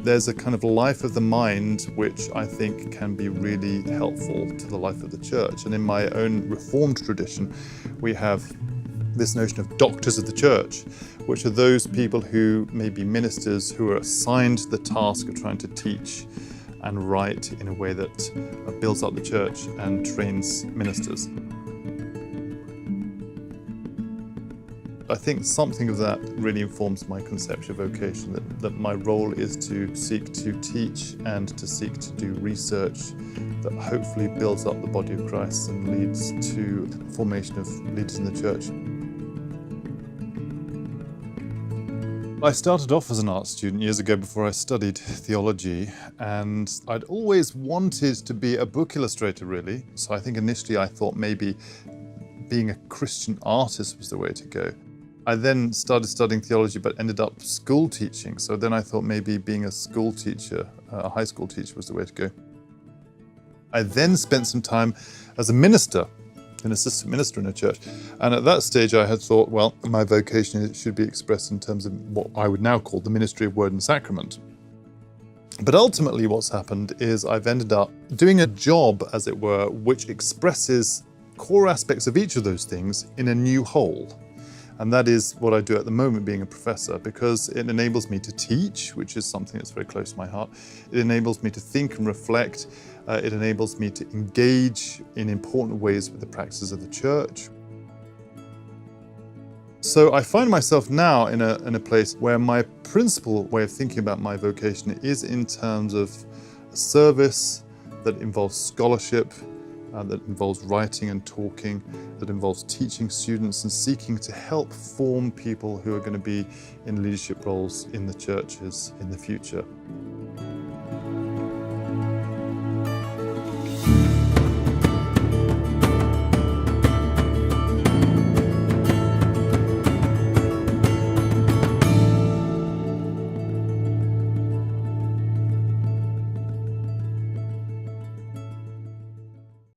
There's a kind of life of the mind which I think can be really helpful to the life of the church. And in my own Reformed tradition, we have this notion of doctors of the church, which are those people who may be ministers who are assigned the task of trying to teach and write in a way that builds up the church and trains ministers. I think something of that really informs my conception of vocation, that my role is to seek to teach and to seek to do research that hopefully builds up the body of Christ and leads to the formation of leaders in the church. I started off as an art student years ago before I studied theology, and I'd always wanted to be a book illustrator, really. So I think initially I thought maybe being a Christian artist was the way to go. I then started studying theology but ended up school teaching, so then I thought maybe being a school teacher, a high school teacher, was the way to go. I then spent some time as a minister, an assistant minister in a church, and at that stage I had thought, well, my vocation should be expressed in terms of what I would now call the ministry of word and sacrament. But ultimately what's happened is I've ended up doing a job, as it were, which expresses core aspects of each of those things in a new whole. And that is what I do at the moment, being a professor, because it enables me to teach, which is something that's very close to my heart. It enables me to think and reflect. It enables me to engage in important ways with the practices of the church. So I find myself now in a place where my principal way of thinking about my vocation is in terms of a service that involves scholarship, that involves writing and talking, that involves teaching students and seeking to help form people who are going to be in leadership roles in the churches in the future.